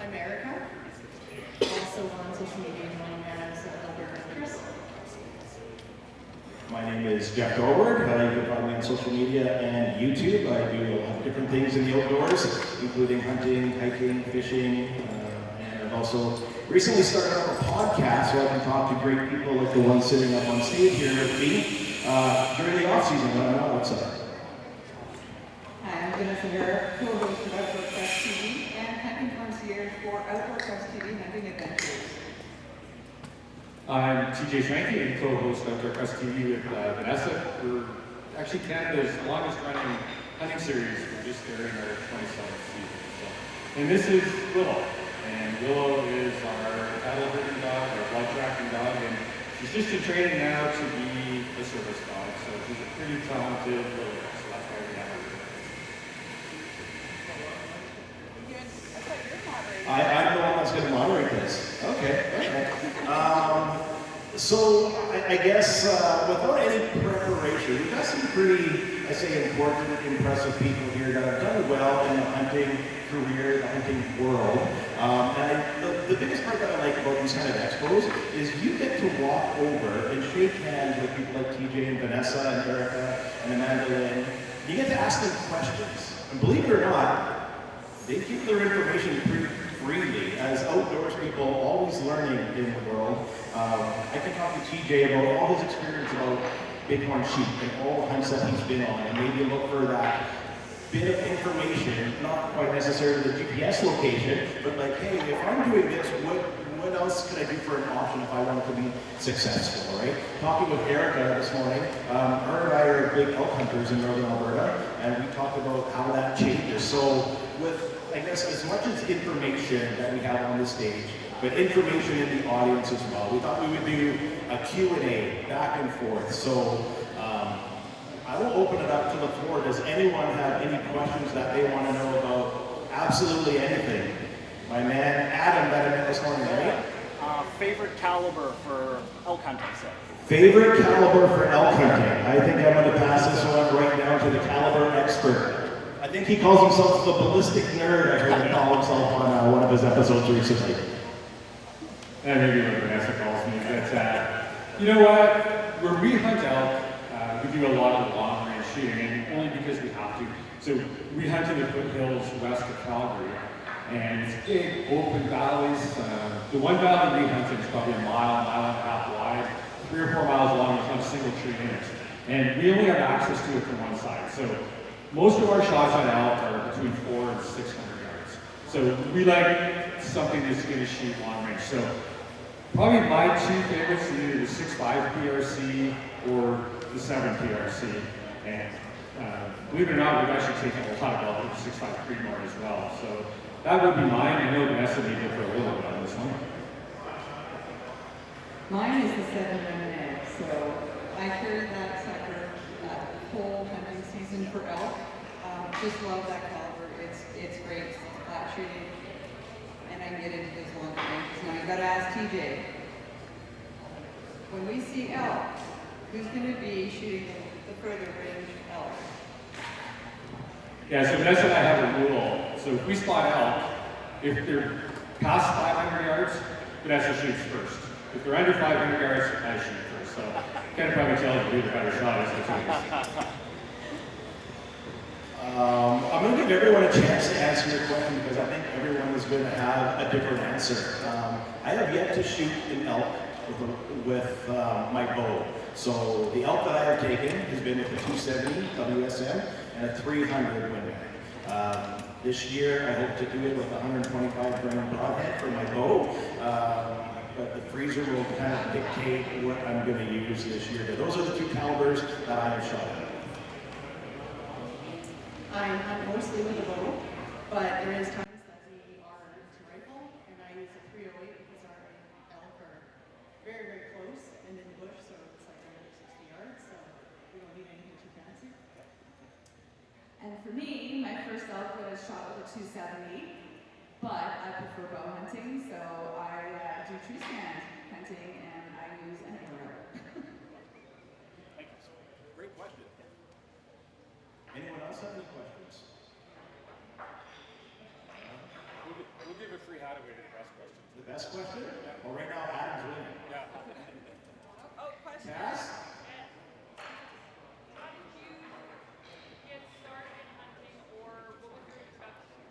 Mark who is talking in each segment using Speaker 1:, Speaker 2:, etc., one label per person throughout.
Speaker 1: I'm Erika, also on social media known as Chris.
Speaker 2: My name is Geoff Dorward. You can find me on social media and YouTube. I do a lot of different things in the outdoors, including hunting, hiking, fishing, and I've also recently started up a podcast so I can talk to great people like the one sitting up on stage here with me during the off-season when I'm not outside.
Speaker 1: Hi, I'm Vanessa Harrop, co-host of Outdoor Quest TV and hunting concierge for Outdoor Quest TV Hunting Adventures.
Speaker 3: I'm TJ Schwanky and co-host of Outdoor Quest TV with Vanessa. We're actually Canada's longest running hunting series. We're just airing our 27th season. So. And this is Willow. And Willow is our cattle herding dog, our blood tracking dog, and she's just in training now to be a service dog. So she's a pretty talented little dog, so that's why we have her.
Speaker 2: I'm the one that's going to moderate this. Okay. So I guess without any preparation, we've got some pretty, I say, important, impressive people here that have done well in the hunting career, the hunting world. The biggest part that I like about these kind of expos is you get to walk over and shake hands with people like TJ and Vanessa and Erika and Amanda Lynn. You get to ask them questions. And believe it or not, they keep their information pretty freely. As outdoors people, always learning in the world. I can talk to TJ about all his experience about bighorn sheep and all the hunts that he's been on, and maybe look for that bit of information, not quite necessarily the GPS location, but like, hey, if I'm doing this, what else can I do for an option if I want to be successful, right? Talking with Erika this morning, her and I are big elk hunters in northern Alberta, and we talked about how that changes. So with, I guess, as much as information that we have on the stage, but information in the audience as well, we thought we would do a Q&A back and forth. So I will open it up to the floor. Does anyone have any questions that they want to know about absolutely anything? My man Adam that I met this morning, right?
Speaker 4: Favorite caliber for elk hunting, so.
Speaker 2: Favorite caliber for elk hunting. I think I'm going to pass this one right down to the caliber expert. I think he calls himself the ballistic nerd. I heard him call himself on one of his episodes recently.
Speaker 3: And maybe what Vanessa calls me, but you know what? When we hunt elk, we do a lot of long-range shooting, and only because we have to. So we hunt in the foothills west of Calgary, and it's big, open valleys. The one valley we hunt in is probably a mile and a half wide, 3 or 4 miles long. There's not a single tree in it, and we only have access to it from one side. So most of our shots on elk are between 400 and 600 yards. So we like something that's going to shoot long range. So probably my two favorites are either the 6.5 PRC or the 7 PRC. And believe it or not, we've actually taken a lot of elk with the 6.5 Creedmoor as well. So that would be mine. I know Vanessa may differ a little bit on this one.
Speaker 1: Mine is the 7 Lemonade, so I carried that sucker that whole hunting season for elk. Just love that caliber. It's great. It's flat shooting, and I can get into those longer ranges. Now you got to ask TJ. When we see elk, who's going to be shooting the further range elk?
Speaker 3: Yeah, so Vanessa and I have a rule. So if we spot elk, if they're past 500 yards, Vanessa shoots first. If they're under 500 yards, I shoot first. So you can probably tell who the better shot is between us.
Speaker 2: I'm going to give everyone a chance to answer your question because I think everyone is going to have a different answer. I have yet to shoot an elk with my bow. So the elk that I have taken has been with a 270 WSM and a 300 Windbag. This year I hope to do it with a 125 gram broadhead for my bow. But the freezer will kind of dictate what I'm going to use this year. But those are the two calibers that I have shot at.
Speaker 1: I hunt mostly with a bow, but there is times that we are to rifle, and I use a 308 because our elk are very, very close and in the bush, so it's like under 60 yards, so we don't need anything too fancy. And for me, my first elk was shot with a 270, but I prefer bow hunting, so I do tree stand hunting, and I use an arrow.
Speaker 2: Thank you. Great question. Anyone else have any questions?
Speaker 4: We'll give it
Speaker 3: 3 Hadaway to the best question.
Speaker 2: The best question? Well, right now, Adam's winning.
Speaker 3: Yeah.
Speaker 5: Oh, question.
Speaker 2: Cass?
Speaker 5: How did you get started in hunting, or what was your introduction?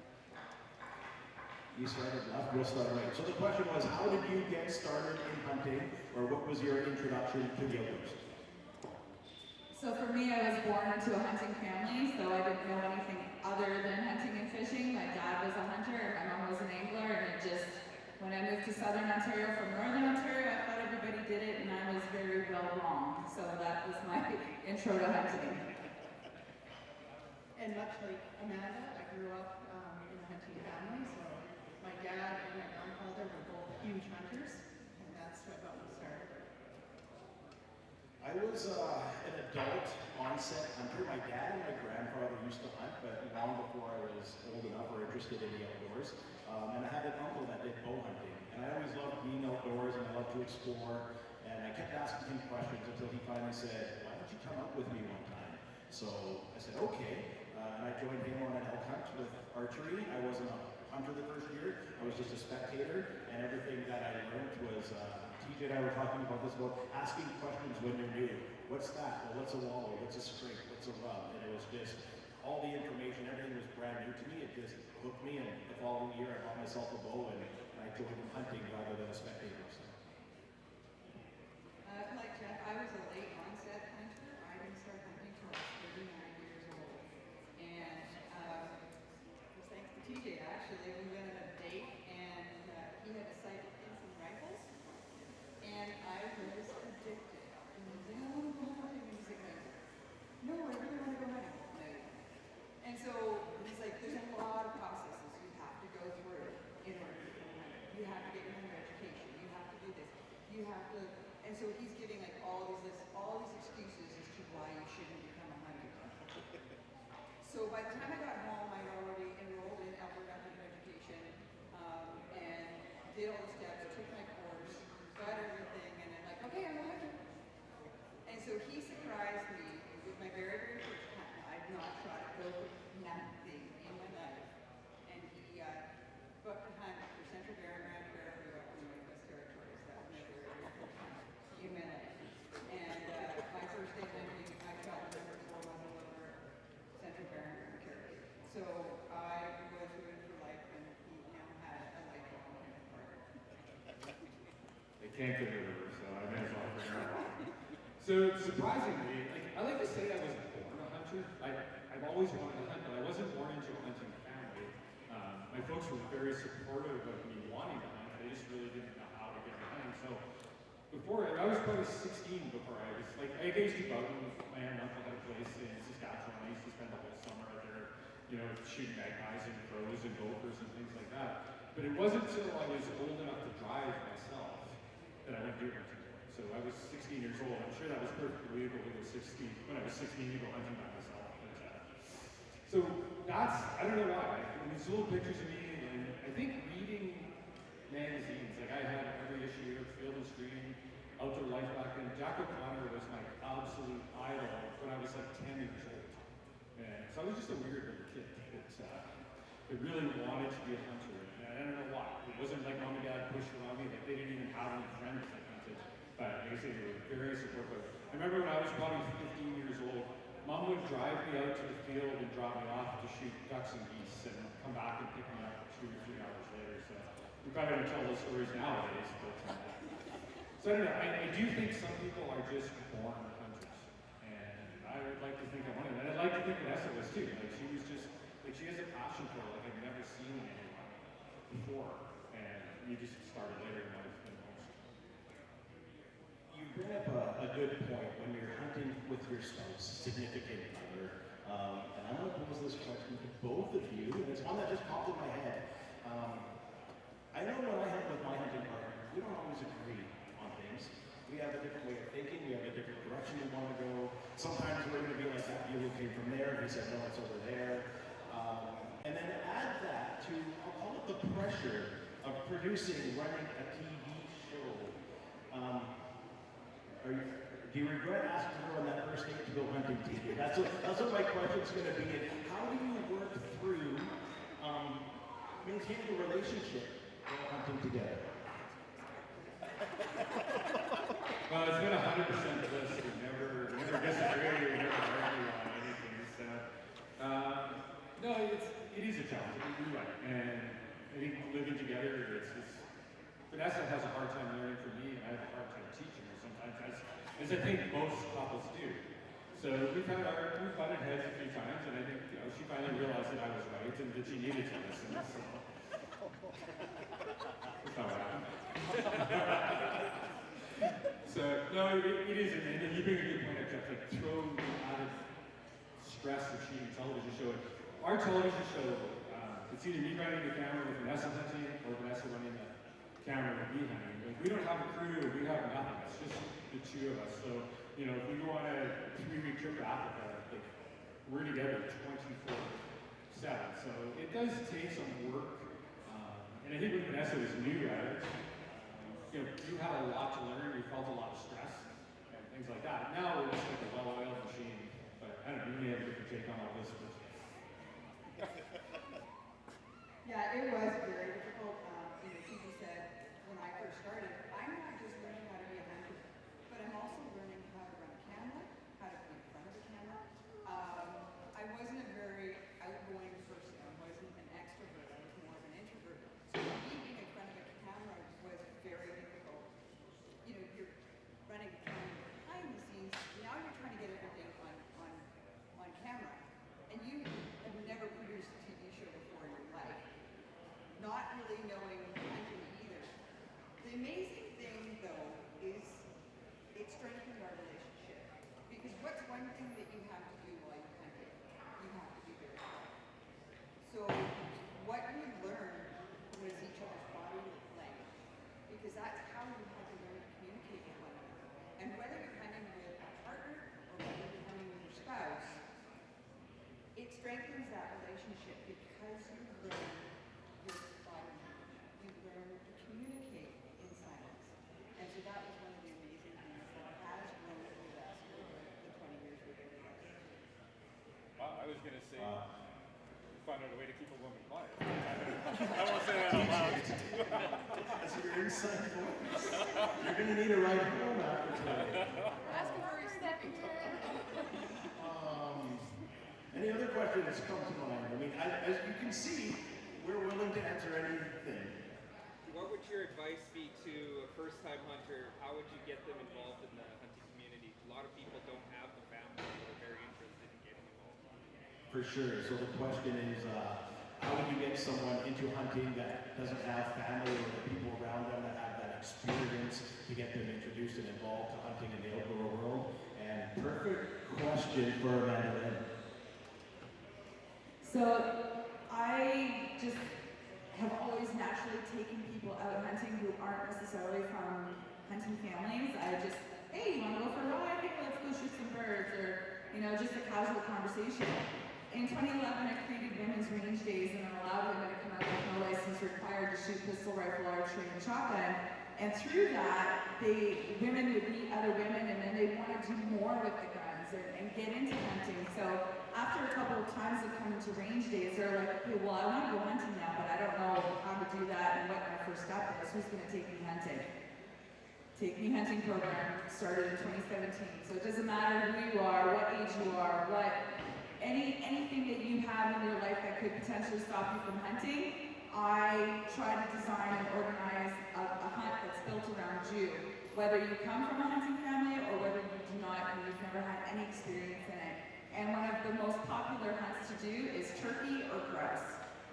Speaker 2: You started left, we'll start right. So the question was, how did you get started in hunting, or what was your introduction to the outdoors?
Speaker 6: So for me, I was born into a hunting family, so I didn't know anything other than hunting and fishing. My dad was a hunter, and my mom was an angler, and it just, when I moved to Southern Ontario from Northern Ontario, I thought everybody did it, and I was very well wrong. So that was my intro to hunting.
Speaker 1: And much like Amanda, I grew up in a hunting family, so my dad and my grandfather were both huge hunters, and that's what got me started.
Speaker 2: I was an adult onset hunter. My dad and my grandfather used to hunt, but long before I was old enough or interested in the outdoors. And I had an uncle that did bow hunting. And I always loved being outdoors and I loved to explore. And I kept asking him questions until he finally said, "Why don't you come out with me one time?" So I said, okay. And I joined him on an elk hunt with archery. I wasn't a hunter the first year. I was just a spectator. And everything that I learned was, TJ and I were talking about this, about asking questions when you're new. What's that? Well, what's a wallow? What's a scrape? What's a rub? And it was just, all the information, everything was brand new to me. It just hooked me. And the following year, I bought myself a bow and I joined him hunting rather than a spectator. So.
Speaker 7: Like Geoff, I was a late onset hunter. I didn't start hunting until I was 39 years old. And it was thanks to TJ, actually. We went on a date and he had decided to get some rifles. And I was addicted. And he was like, I want to go hunting. And he's like, no, I really want to go hunting. And so he's like, there's a lot of processes you have to go through in order to become a hunter. You have to get your hunter education. You have to do this. You have to, and so he's giving like all these lists, all these excuses as to why you shouldn't become a hunter. So by the time I got home, I'd already enrolled in Alberta Hunter Education and did all the steps, took my course, got everything, and I'm like, okay, I'm a hunter. And so he surprised me with my very, very first hunt. I've not shot a bow for nothing in my life. And he booked a hunt for Central Bear and Grand Prairie up in the Northwest Territories. That was my very, very first hunt in my life. And my first day hunting, I shot the number 4 muzzle over Central Bear and Grand Prairie. So I was rooting for life, and he now had a lifelong kind of partner.
Speaker 3: They can't get rid of her, so I may as well bring her along. So surprisingly, I like to say I was born a hunter. I've always wanted to hunt, but I wasn't born into a hunting family. My folks were very supportive of me wanting to hunt. They just really didn't know how to get me hunting. So I was probably 16 before I was I used to go. My aunt and uncle had a place in Saskatchewan. I used to spend the whole summer out there, shooting magpies and crows and gophers and things like that. But it wasn't until I was old enough to drive myself that I went deer hunting. So I was 16 years old. I'm sure that was perfectly legal when I was 16 to go hunting by myself. So I don't know why. These little pictures of me, and I think reading magazines, I had every issue of Field and Stream, Outdoor Life back then. Jack O'Connor was my absolute idol when I was 10 years old. And so I was just a weird little kid that really wanted to be a hunter. And I don't know why. It wasn't like mom and dad pushed it on me. They didn't even have any friends that hunted. But like I say, they were very supportive. I remember when I was probably 15 years old, Mom would drive me out to the field and drop me off to shoot ducks and geese and come back and pick me up 2 or 3 hours later. So we probably don't tell those stories nowadays. But, so I don't know. I do think some people are just born hunters. And I would like to think I'm one of them. And I'd like to think Vanessa was too. She was just, she has a passion for it I've never seen in anyone before. And you just started later in life than most.
Speaker 2: You bring up a good point when you're hunting with your spouse, significant other. And I'm going to pose this question to both of you, and it's one that just popped in my head. I know when I hunt with my hunting partner, we don't always agree on things. We have a different way of thinking, we have a different direction we want to go. Sometimes we're going to be like, that view came from there, he said, no, it's over there. And then add that to, I'll call it the pressure of producing, running a TV show. Do you regret asking her on that first date to go hunting TV? That's what my question's going to be. How do you work through maintaining a relationship
Speaker 3: Vanessa has a hard time learning from me, and I have a hard time teaching her sometimes, as I think most couples do. So we've butted heads a few times, and I think she finally realized that I was right and that she needed to listen. So. That's not what happened. So no, it is, and you bring a good point up, Geoff. Like throw out of stress of shooting a television show. Our television show, it's either me running the camera with Vanessa hunting or Vanessa running the camera with me hunting. Like, we don't have a crew, we have nothing. It's just the two of us. So, you know, if we go on a 3-week trip to Africa, like, we're together 24/7. So it does take some work. And I think when Vanessa was new at it, you know, you had a lot to learn, you felt a lot of stress and things like that. Now we're just like a well-oiled machine. But I don't know, you may have a different take on all this. But...
Speaker 7: Yeah, it was very difficult. You know, TJ said, when I first started, I'm not just learning how to be a hunter, but I'm also learning how to run a camera, how to be in front of the camera. I wasn't a very outgoing person. I wasn't an extrovert. I was more of an introvert. So being in front of a camera was very difficult. You know, you're running a camera behind the scenes. Now you're trying to get everything on camera. And you have never produced a TV show before in your life. Not really knowing hunting either. The amazing thing, though, is it strengthened our relationship. Because what's one thing that you have to do while you're hunting? You have to be very quiet. So what we learned was each other's body language. Because that's how you have to learn to communicate with one another. And whether you're hunting with a partner or whether you're hunting with your spouse, it strengthens that relationship because you learn your body language. You learn to communicate in silence. And so that was one of the amazing things that has grown with us over the 20 years we've been together.
Speaker 8: Wow, I was going to say, find out a way to keep a woman quiet. I won't say that out loud.
Speaker 2: That's your inside voice. You're going to need a ride home after today.
Speaker 7: Ask him where he's stepping to.
Speaker 2: Any other questions come to mind? I mean, as you can see, we're willing to answer anything.
Speaker 9: What would your advice be to a first-time hunter? How would you get them involved in the hunting community? A lot of people don't have the family who are very interested in getting involved.
Speaker 2: For sure. So the question is, how would you get someone into hunting that doesn't have family or the people around them that have that experience to get them introduced and involved to hunting in the outdoor world? And perfect question for Amanda Lynn.
Speaker 6: So I just have always naturally taken people out hunting who aren't necessarily from hunting families. I just, hey, you want to go for a ride? Hey, let's go shoot some birds, or, you know, just a casual conversation. In 2011, I created women's range days and allowed women to come out with no license required to shoot pistol, rifle, archery, and shotgun. And through that, women would meet other women, and then they'd want to do more with the guns and get into hunting. So after a couple of times of coming to range days, they're like, okay, well, I want to go hunting now, but I don't know how to do that and what my first step is. Who's going to take me hunting? Take Me Hunting program started in 2017. So it doesn't matter who you are, what age you are, anything that you have in your life that could potentially stop you from hunting. I try to design and organize a hunt that's built around you. Whether you come from a hunting family or whether you do not and you've never had any experience in it. And one of the most popular hunts to do is turkey or grouse.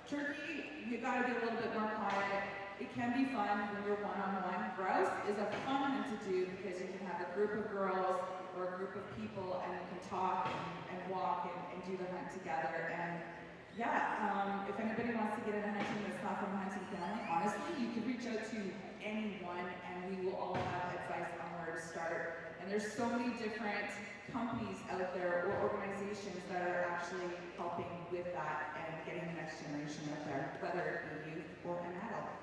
Speaker 6: Turkey, you gotta be a little bit more quiet. It can be fun when you're one-on-one. Grouse is a fun hunt to do because you can have a group of girls or a group of people and you can talk and walk and do the hunt together. And yeah, if anybody wants to get into hunting that's not from a hunting family, honestly, you can reach out to anyone and we will all have advice on where to start. And there's so many different companies out there or organizations that are actually helping with that and getting the next generation out there, whether it be youth or an adult.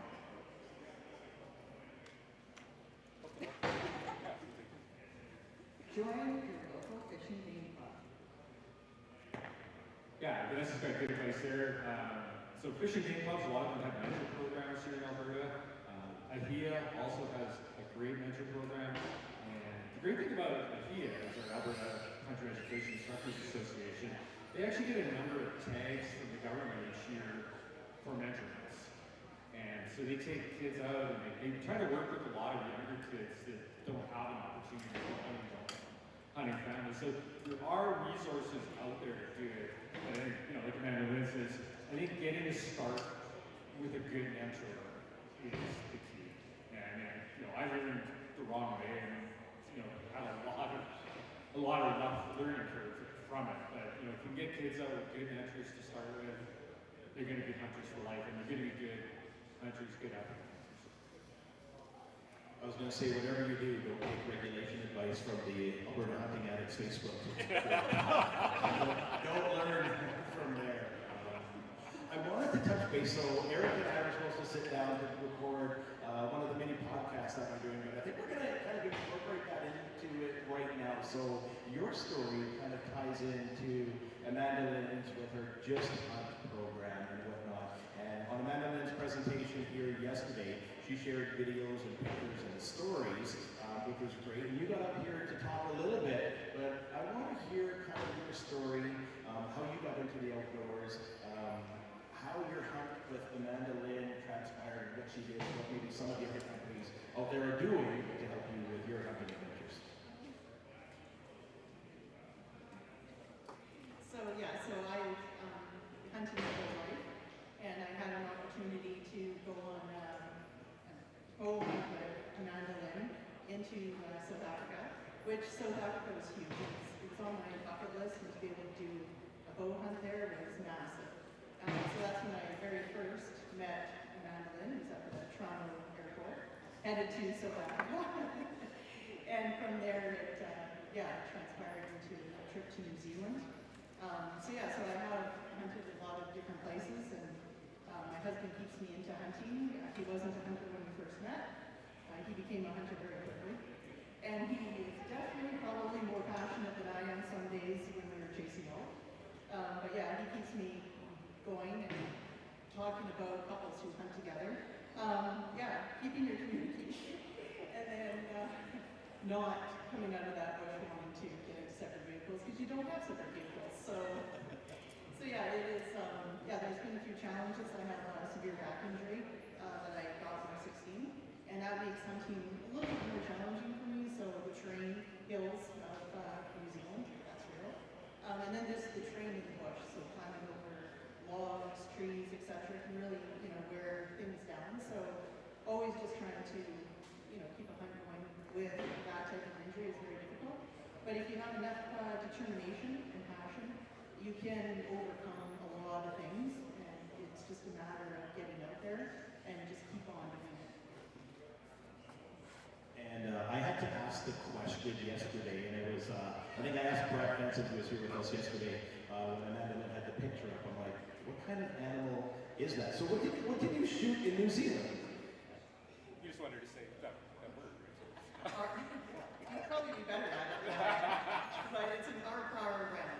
Speaker 7: Join your local fishing game club.
Speaker 3: Yeah, Vanessa's got a good advice there. So fishing game clubs, a lot of them have mentor programs here in Alberta. AHIA also has a great mentor program. And the great thing about AHIA is our Alberta Country Education Instructors Association. They actually get a number of tags from the government each year for mentorship. And so they take kids out and they try to work with a lot of younger kids that don't have an opportunity to go hunting families. So there are resources out there to do it. But I think, like Amanda Lynn says, I think getting to start with a good mentor is the key. And I learned the wrong way and had a lot of rough learning curve from it. But if you can get kids out with good mentors to start with, they're going to be hunters for life, and they're going to be good hunters, good hunters.
Speaker 2: I was going to say, whatever you do, don't take regulation advice from the Alberta Hunting Addicts Facebook. don't learn from there. I wanted to touch base, so Erika and I were supposed to sit down to record one of the mini podcasts that we're doing, but I think we're going to kind of incorporate that into it right now. So your story kind of ties into Amanda Lynn's with her Just Hunt program and whatnot. And on Amanda Lynn's presentation here yesterday, she shared videos and pictures and stories, which was great. And you got up here to talk a little bit, but I want to hear kind of your story, how you got into the outdoors, how your hunt with Amanda Lynn transpired, what she did, what maybe some of the other companies out there are doing to help you with your hunting adventures.
Speaker 1: So I hunted my whole life, and I had an opportunity to go on a bow hunt with Amanda Lynn into South Africa, which South Africa was huge. It was on my bucket list, and to be able to do a bow hunt there was massive. So that's when I very first met Amanda Lynn, who's up at the Toronto airport, headed to South Africa. And from there, it transpired into a trip to New Zealand. So I have hunted a lot of different places, and my husband keeps me into hunting. He wasn't a hunter when we first met. He became a hunter very quickly. And he is definitely probably more passionate than I am some days when we were chasing elk. But he keeps me going and talking about couples who hunt together. Keeping your communication. And then not coming out of that bush wanting to get into separate vehicles, because you don't have separate vehicles. So it is, there's been a few challenges. I have a severe back injury that I got when I was 16, and that makes hunting a little bit more challenging for me. So the terrain, hills of New Zealand, that's real. And then just the terrain in the bush, so climbing over logs, trees, etc. can really, wear things down. So always just trying to, keep a hunt going with that type of injury is very difficult. But if you have enough determination and passion, you can overcome a lot of things, and it's just a matter of getting out there and just keep on doing it.
Speaker 2: And I had to ask the question yesterday, and it was, I think I asked Brad Benson, who was here with us yesterday, when Amanda had the picture up. I'm like, what kind of animal is that? So what did you shoot in New Zealand?
Speaker 8: You just wanted to say that bird.
Speaker 1: You'd probably be better at it, but it's an our round.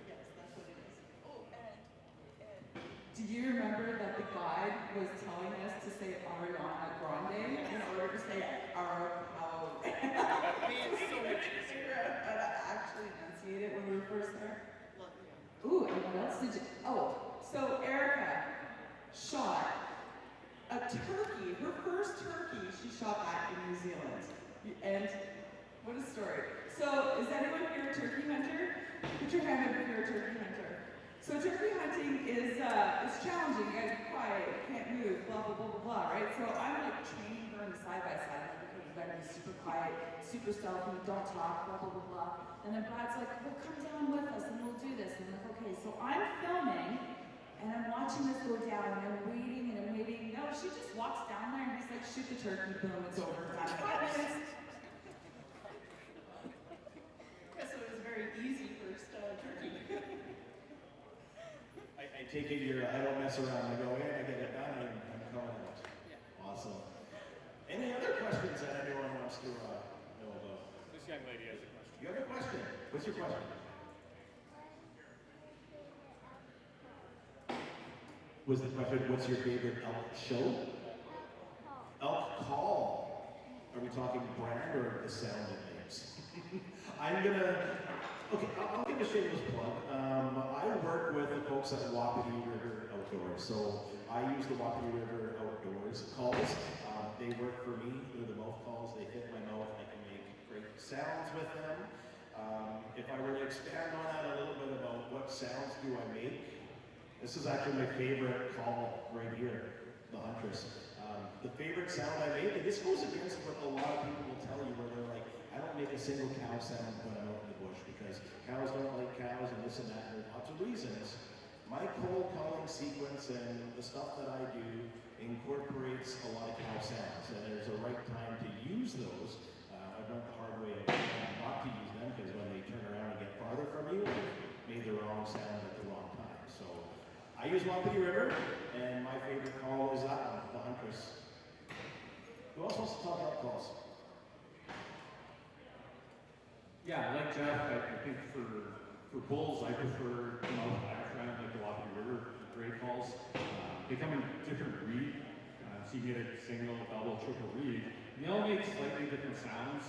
Speaker 1: Yes, that's what it is. Oh, and
Speaker 6: Do you remember that the guide was telling us to say Ariana Grande in order to say Arapao?
Speaker 1: It's so much easier.
Speaker 6: I actually enunciate it when we were first there.
Speaker 1: Love you.
Speaker 6: Ooh, and what else did you? Oh, so Erika shot a turkey, her first turkey she shot at in New Zealand. And what a story. So is anyone here a turkey hunter? Put your hand up if you're a turkey hunter. So turkey hunting is challenging. You gotta be quiet, you can't move, blah, blah, blah, blah, blah, right? So I'm like training her in side by side, because you gotta be super quiet, super stealthy, don't talk, blah, blah, blah, blah. And then Brad's like, well, come down with us and we'll do this. And I'm like, okay, so I'm filming and I'm watching this go down and I'm waiting and I'm waiting. No, she just walks down there and he's like, shoot the turkey, boom, it's over, done. 5 minutes.
Speaker 1: So it was very easy first turkey.
Speaker 2: I take it I don't mess around. I go in, I get it done, I'm calling out. Yeah. Awesome. Any other questions that anyone wants to know about?
Speaker 8: This young lady has a question.
Speaker 2: You have a question? What's your question? Was the question, what's your favorite elk show? Elk call. Are we talking brand or the sound it makes? I'll give a shameless plug. I work with the folks at Wapiti River Outdoors. So I use the Wapiti River Outdoors calls. They work for me. They're the mouth calls. They fit my mouth. I can make great sounds with them. If I were to expand on that a little bit about what sounds do I make, this is actually my favorite call right here, the Huntress. The favorite sound I make, and this goes against what a lot of people will tell you, where they're like, I don't make a single cow sound when I'm out in the bush because cows don't like cows and this and that, and there's lots of reasons. My cold calling sequence and the stuff that I do incorporates a lot of cow sounds, and there's a right time to use those. I've learned the hard way of not to use them because when they turn around and get farther from you, they've made the wrong sound at the wrong time. So I use Wapiti River, and my favorite call is that one, the Huntress. Who else wants to talk about calls?
Speaker 3: Yeah, like Geoff, I think for bulls, I prefer the mouth diaphragm, like the Wapiti River gray calls. They come in different reed, so you get a single, double, triple reed. And they all make slightly different sounds.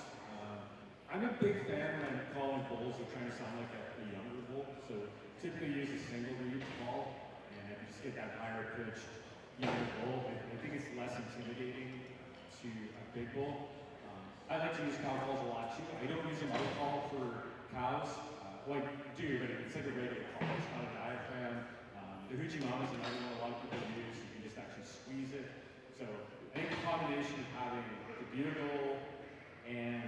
Speaker 3: I'm a big fan when I'm calling bulls of trying to sound like a younger bull. So typically use a single reed call, and you just get that higher pitched younger bull. I think it's less intimidating to a big bull. I like to use cow calls a lot too. I don't use a mouth call for cows. Well, I do, but it's like a regular call. It's not a diaphragm. The hoochie mama is another one a lot of people use. You can just actually squeeze it. So I think the combination of having the bugle and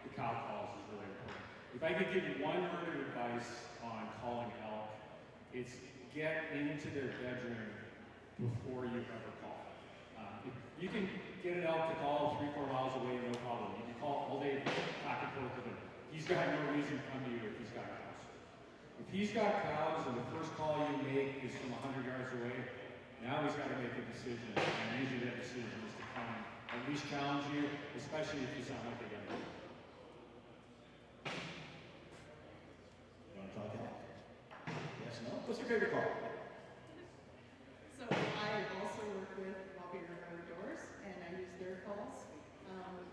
Speaker 3: the cow calls is really important. If I could give you one word of advice on calling elk, it's get into their bedroom before you ever call. If you can get an elk to call 3-4 miles away, no problem. You can call all day back and forth with him. He's got no reason to come to you if he's got cows. If he's got cows and the first call you make is from 100 yards away, now he's got to make a decision. And usually that decision is to come at least challenge you, especially if you sound like a young man.
Speaker 2: You want to talk elk? Yes, no? What's your favorite call?
Speaker 1: So I also work with Wapiti River Outdoors, and I use their calls.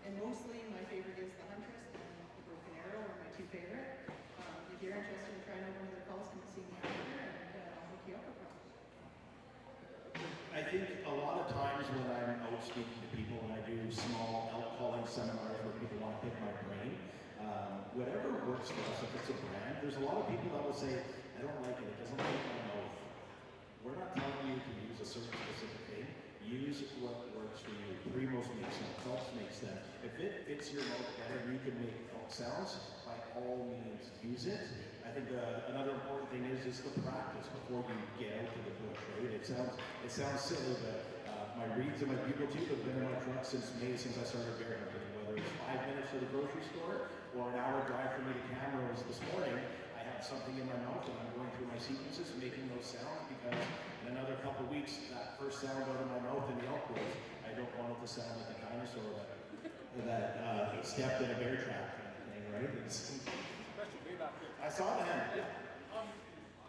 Speaker 1: And mostly my favorite is the Huntress and the Broken Arrow are my two favorite. If you're interested in trying out one of their calls, come see me after, and I'll hook you up with one.
Speaker 2: I think a lot of times when I'm out speaking to people and I do small elk calling seminars where people want to pick my brain, whatever works for us, if it's a brand, there's a lot of people that will say, I don't like it, it doesn't fit my mouth. We're not telling you to use a certain specific thing. Use what works for you. Primos makes them, Phelps makes them. If it fits your mouth better, you can make elk sounds, by all means use it. I think another important thing is the practice before you get out to the bush, right? It sounds silly, but my reeds and my bugle tube have been in my truck since May, since I started bear hunting. Whether it's 5 minutes to the grocery store or an hour drive for me to Camrose this morning, I have something in my mouth and I'm going through my sequences, making those sounds, because in another couple of weeks, that first sound out of my mouth in the elk woods, I don't want it to sound like a dinosaur that stepped in a bear trap kind of thing, right? I saw that.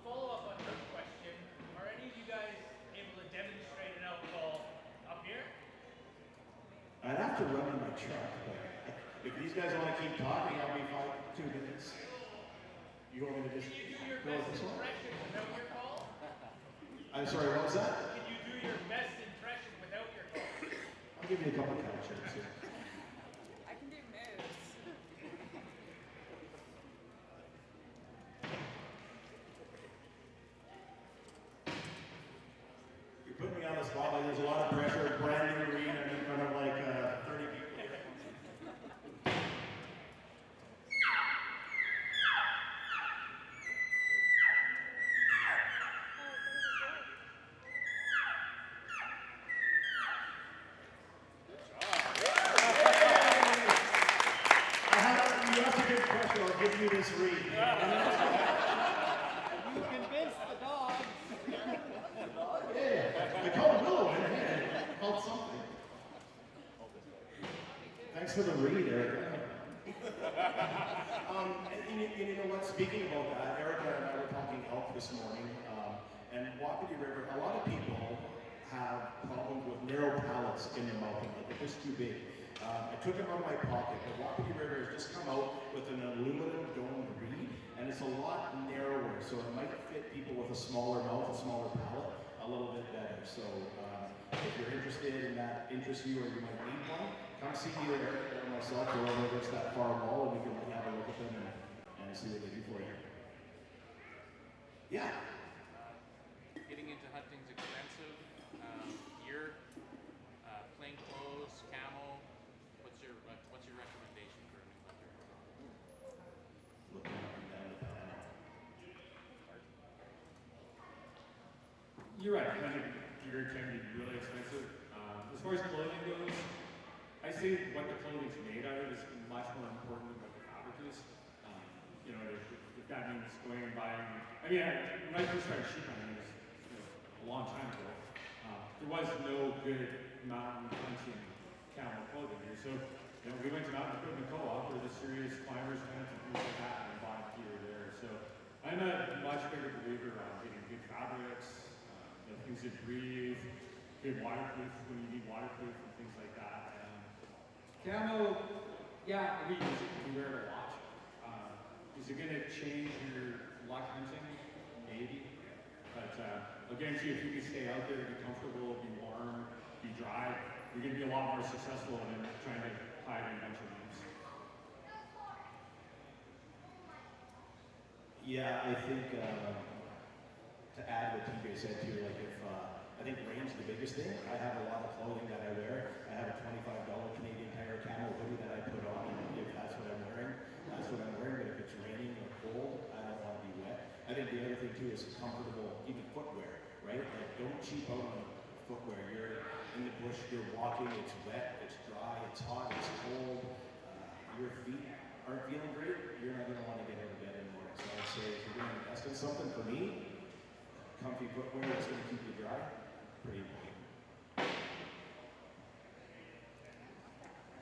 Speaker 10: Follow up on her question. Are any of you guys able to demonstrate an elk call up here?
Speaker 2: I'd have to run in my truck, but if these guys want to keep talking, I'll be fine 2 minutes. You want me to just
Speaker 10: Can you do your
Speaker 2: go
Speaker 10: best
Speaker 2: with this one?
Speaker 10: impression without your call?
Speaker 2: I'm sorry, what was that?
Speaker 10: Can you do your best impression without your call?
Speaker 2: I'll give you a couple of cow checks here.
Speaker 6: I can do moves.
Speaker 2: You're putting me on the spot, like there's a lot of pressure, brand new arena in front of like 30 people. I'll give you this read.
Speaker 4: You convinced the dog.
Speaker 2: Yeah, I called Willow in. I called something. Thanks for the read, Erika. You know what? Speaking about that, Erika and I were talking elk this morning, and Wapiti River. A lot of people have problems with narrow palates in their mouth, like they're just too big. I took it out of my pocket. The Wapiti River has just come out with an aluminum domed reed, and it's a lot narrower, so it might fit people with a smaller mouth, a smaller palate, a little bit better. So if you're interested in that, interests you, or you might need one, come see either Erika or myself, or whoever gets that far wall, and we can have a look at them and see what they do for you. Yeah.
Speaker 11: Getting into hunting's expensive. Gear, plain clothes, camo. What's your recommendation for a new hunter?
Speaker 2: Looking up and down the panel.
Speaker 3: You're right. Hunting gear can be really expensive. As far as clothing goes, I say what the clothing's made out of is much more important than what the fabric is. You know, if that means going and buying. I mean, when I first started sheep hunting, it was a long time ago. There was no good mountain hunting camel clothing here. So, we went to Mountain Equipment Co-op where the serious climbers went and things like that and bought gear there. So, I'm a much bigger believer on getting good fabrics, things that breathe, good waterproof when you need waterproof and things like that. Camo, yeah, we use it. We wear it a lot. Is it going to change your luck hunting? Maybe. But I'll guarantee if you can stay out there, be comfortable, be warm, be dry, you're going to be a lot more successful than trying to hide in a bunch of rooms.
Speaker 2: Yeah, I think to add what TJ said too, like if I think rain's the biggest thing. I have a lot of clothing that I wear. I have a $25 Canadian Tire camo hoodie that I put on, and if that's what I'm wearing, that's what I'm wearing. But if it's raining or cold, I don't want to be wet. I think the other thing too is comfortable, even footwear, right? Like don't cheap out on footwear. You're in the bush, you're walking, it's wet, it's dry, it's hot, it's cold. Your feet aren't feeling great, you're not going to want to get out of bed in the morning. So I'd say if you're going to invest in something, for me, comfy footwear that's going to keep you dry, pretty important.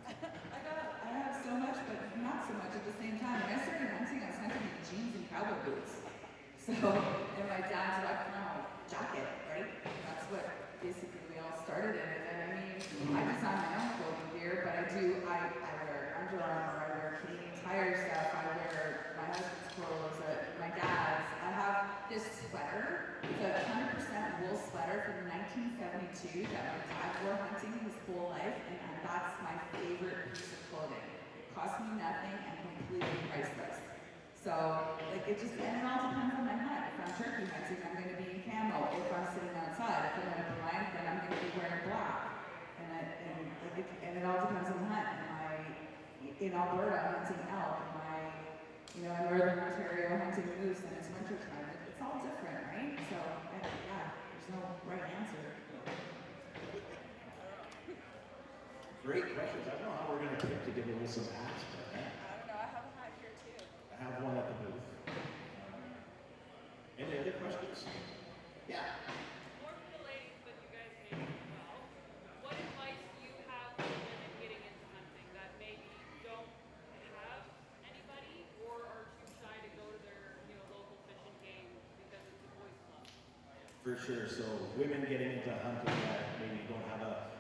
Speaker 6: I have so much, but not so much at the same time. When I started hunting, I was hunting in jeans and cowboy boots. So, and my dad's like, jacket, right? That's what basically we all started in. And then, I mean, I design my own clothing gear, but I wear Under Armour, I wear Canadian Tire stuff, I wear my husband's clothes, my dad's. I have this sweater. It's a 100% wool sweater from 1972 that my dad wore hunting his whole life, and that's my favorite piece of clothing. It cost me nothing and completely priceless. So, like, it just, and it all depends on my hunt. If I'm turkey hunting, I'm going to be in camo. If I'm sitting outside, if I'm in a blind, then I'm going to be wearing black. And it all depends on the hunt. In Alberta, I'm hunting elk. In Northern Ontario, hunting moose, and it's winter time. It's all different, right? So, yeah, there's no right answer.
Speaker 2: Great questions. I don't know how we're going to pick to give away some hats, but
Speaker 6: I don't know, I have a hat here too.
Speaker 2: I have one at the booth. Any other questions? Yeah.
Speaker 5: More for the ladies, but you guys maybe as well. What advice do you have for women getting into hunting that maybe don't have anybody or are too shy to go to their local fishing game because it's a boys' club?
Speaker 2: For sure. So women getting into hunting that maybe don't have a,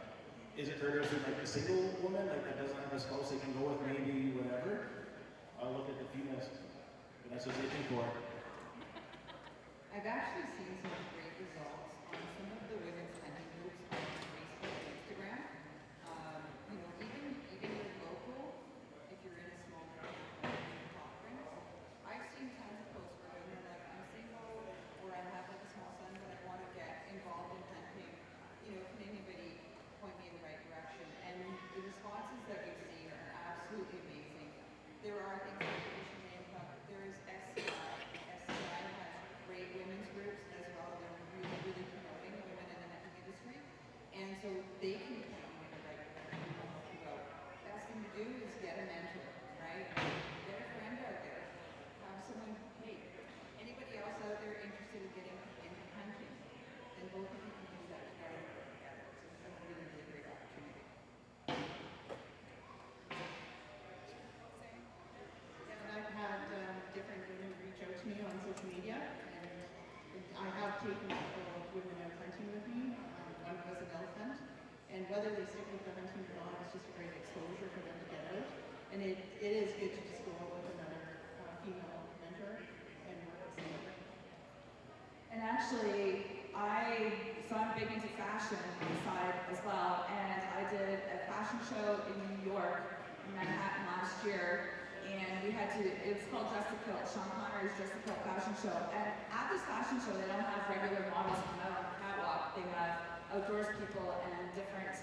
Speaker 2: is it fair to assume like a single woman, like that doesn't have a spouse they can go with maybe whatever? I'll look at the females. Vanessa's itching for it.
Speaker 7: I've actually seen some great results on some of the women's hunting groups on Facebook and Instagram. Even your local, if you're in a small conference, I've seen tons of posts where women are like, I'm single, or I have like a small son, but I want to get involved in hunting. Can anybody point me in the right direction? And the responses that we've seen are absolutely amazing. There are things like the Fishing Game Club. There is SCI. SCI has great women's groups as well. They're really, really promoting women in the hunting
Speaker 1: whether they stick with the hunting or not, it's just a great exposure for them to get out. And it is good to just go out with another female mentor and work with somebody.
Speaker 6: And actually, so I'm big into fashion side as well, and I did a fashion show in New York, in Manhattan last year, and it was called Dress to Kill, Sean Connery's Dress to Kill fashion show. And at this fashion show, they don't have regular models come out on the catwalk, they have outdoors people and different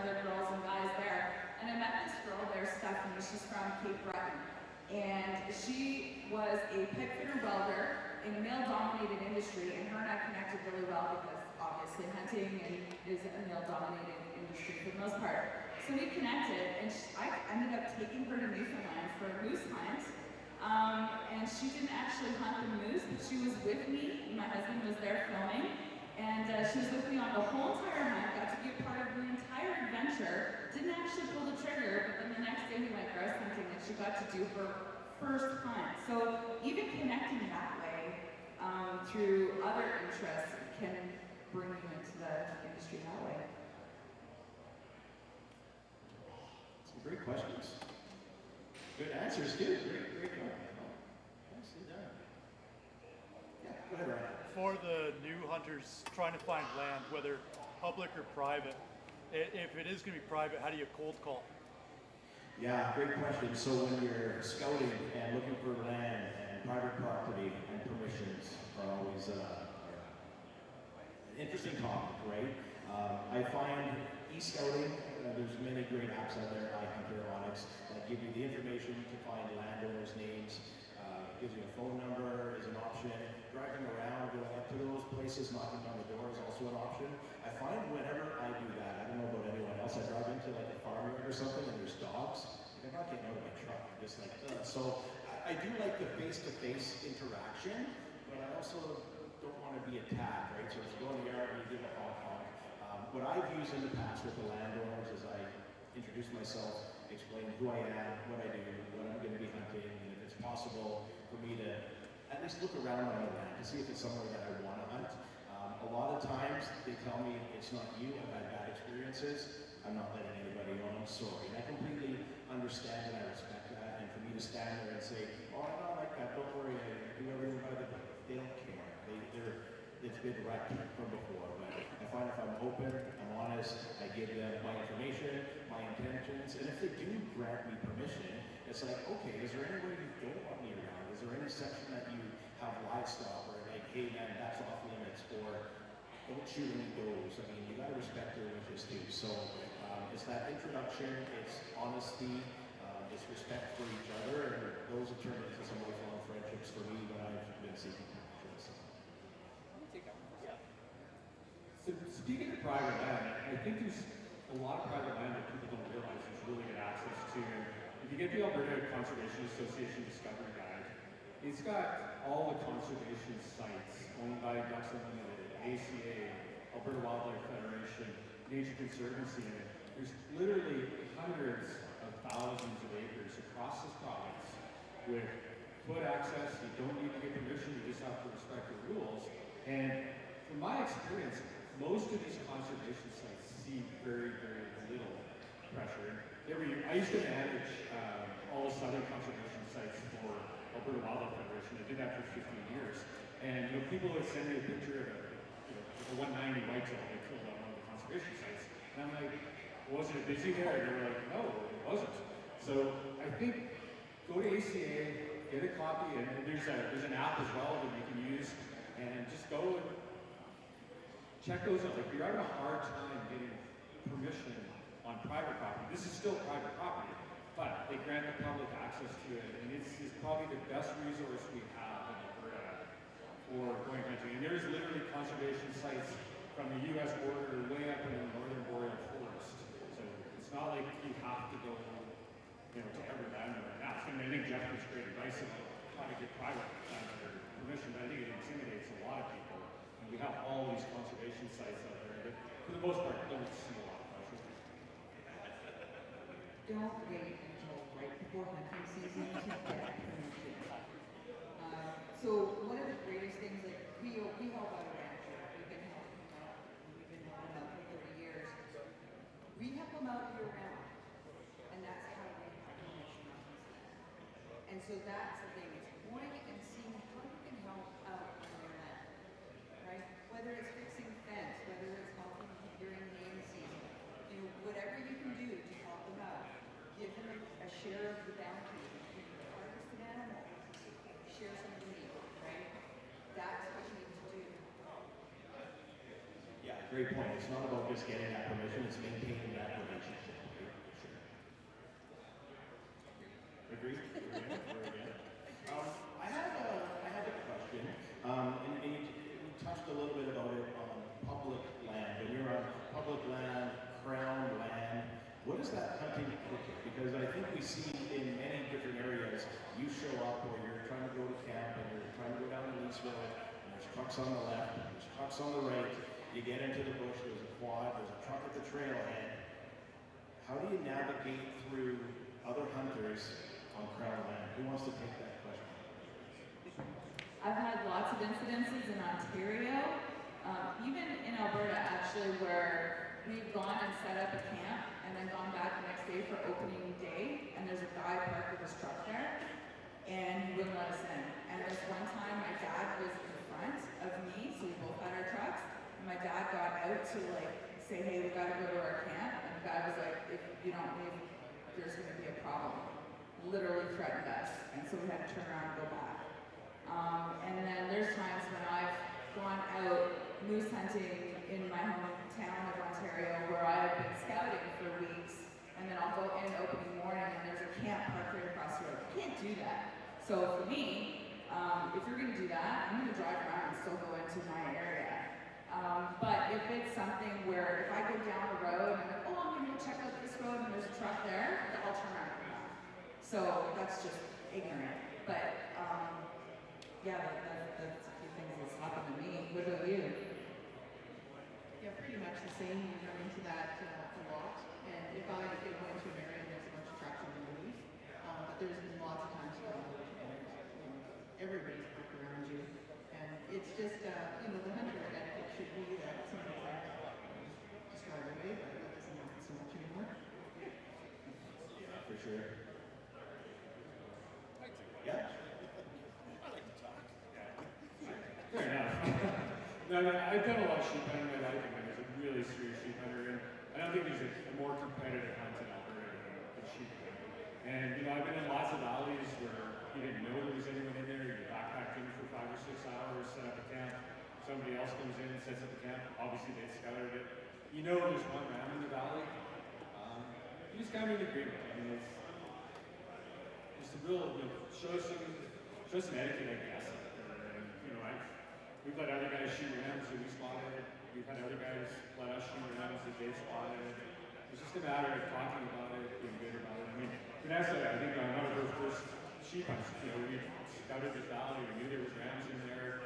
Speaker 6: other girls and guys there. And I met this girl there, Stephanie, she's from Cape Breton. And she was a pipe fitter welder in a male-dominated industry, and her and I connected really well because obviously hunting is a male-dominated industry for the most part. So we connected, and I ended up taking her to Newfoundland for a moose hunt. And she didn't actually hunt the moose, but she was with me. My husband was there filming, and she was with me on the whole entire hunt, got to be a part of the entire adventure, didn't actually pull the trigger, but then the next day we went grouse hunting and she got to do her first hunt. So even connecting that way through other interests can bring you into the industry that way.
Speaker 2: Some great questions. Good answers too. Great job. Nicely done. Yeah, go ahead, Ryan.
Speaker 12: For the new hunters trying to find land, whether public or private, if it is going to be private, how do you cold call?
Speaker 2: Yeah, great question. So when you're scouting and looking for land and private property and permissions are always an interesting topic, right? I find e-scouting, there's many great apps out there, iHunter, that give you the information to find landowners' names, gives you a phone number is an option. Driving around, going up to those places, knocking on the door is also an option. I find whenever I do that, I don't know about anyone else, I drive into like a farmyard or something and there's dogs, I'm not getting out of my truck. I'm just like, ugh. So I do like the face-to-face interaction, but I also don't want to be attacked, right? So if you go in the yard and you give a honk. What I've used in the past with the landowners is I introduce myself, explain who I am, what I do, what I'm going to be hunting, and if it's possible for me to at least look around on the land to see if it's somewhere that I want to hunt. A lot of times they tell me it's not you, I've had bad experiences, I'm not letting anybody know, I'm sorry. And I completely understand and I respect that, and for me to stand there and say, oh, I'm not like that, don't worry, I do everything by the book, they don't care. It's been wrecked from before, but I find if I'm open, I'm honest, I give them my information, my intentions, and if they do grant me permission, it's like, okay, is there anywhere you don't want me around? Is there any section that you have livestock where like, hey man, that's off limits, or don't shoot any does? I mean, you gotta respect their wishes too. So it's that introduction, it's honesty, it's respect for each other, and those have turned into some lifelong friendships for me when I've been seeking permission.
Speaker 3: So speaking of private land, I think there's a lot of private land that people don't realize there's really good access to. If you get the Alberta Conservation Association Discovery Guide, it's got all the conservation sites owned by Ducks Unlimited, ACA, Alberta Wildlife Federation, Nature Conservancy, and there's literally hundreds of thousands of acres across this province with foot access. You don't need to get permission, you just have to respect the rules. And from my experience, most of these conservation sites see very, very little pressure. I used to manage all the southern conservation sites for Alberta Wildlife Federation. I did that for 15 years. And people would send me a picture of a 190 whitetail they killed on one of the conservation sites. And I'm like, wasn't it busy there? And they were like, no, it wasn't. So I think go to ACA, get a copy, and there's an app as well that you can use, and just go and check those out. If you're having a hard time getting permission on private property, this is still private property, but they grant the public access to it, and it's probably the best resource we have in Alberta for going hunting. And there's literally conservation sites from the U.S. border way up in the northern boreal forest. So it's not like you have to go, to every landowner right now. I think Geoff gives great advice about how to get private landowner permission, but I think it intimidates a lot of people. And we have all these conservation sites out there that, for the most part, don't see a lot of pressure.
Speaker 7: Don't wait until right before hunting season to get permission. So one of the greatest things that we help out a rancher. We've been helping out for 30 years. them out year round. And that's how they have permission on this land. And so that's the thing, it's going and seeing how you can help out on your land, right? Whether it's fixing fence, whether it's helping during game season, you know, whatever you can do to help them out. Give them a share of the bounty. If you harvest an animal, share some of the meat, right? That's what you need to do.
Speaker 2: Yeah, great point. It's not about just getting that permission, it's maintaining that relationship. Right? Sure. Agree? We're again. I have a question. And you touched a little bit about it on public land. When you're on public land, crown land, what is that hunting etiquette? Because I think we see in many different areas, you show up or you're trying to go to camp and you're trying to go down the Lease Road, and there's trucks on the left, and there's trucks on the right, you get into the bush, there's a quad, there's a truck at the trailhead. How do you navigate through other hunters on crown land? Who wants to take that question?
Speaker 6: I've had lots of incidences in Ontario, even in Alberta actually, where we've gone and set up a camp and then gone back the next day for opening day, and there's a guy parked with his truck there, and he wouldn't let us in. And this one time my dad was in front of me, so we both had our trucks, and my dad got out to like say, hey, we gotta go to our camp, and the guy was like, if you don't leave, there's gonna be a problem. Literally threatened us, and so we had to turn around and go back. And then there's times when I've gone out moose hunting in my hometown of Ontario where I've been scouting for weeks, and then I'll go in opening morning and there's a camp parked right across the road. You can't do that. So for me, if you're going to do that, I'm going to drive around and still go into my area. But if it's something where if I go down the road and I'm like, oh, I'm going to go check out this road and there's a truck there, I'll turn around and come back. So that's just ignorant. But yeah, that's a few things that's happened to me. What about you?
Speaker 1: Yeah, pretty much the same. You run into that a lot. And if I go into an area and there's a bunch of trucks underneath, but there's been lots of times when everybody's parked around you. And it's just, you know, the hunter etiquette should be that somebody's like, just drive away, but that doesn't happen so much anymore.
Speaker 2: Yeah, for sure. Yeah?
Speaker 3: Fair enough. No, I've done a lot of sheep hunting in my life, and I was a really serious sheep hunter, and I don't think there's a more competitive hunt in Alberta than sheep hunting. And, you know, I've been in lots of valleys where you didn't know there was anyone in there, you backpacked in for 5 or 6 hours, set up a camp, somebody else comes in and sets up a camp, obviously they scouted it. You know there's one ram in the valley, you just kind of agree with it. I mean, it's a real, you know, show some etiquette, I guess. And, you know, we've let other guys shoot rams that we spotted. We've had other guys let us shoot rams that they spotted. It's just a matter of talking about it, being good about it. I mean, Vanessa, I think on one of her first sheep hunts, you know, we scouted this valley, we knew there was rams in there.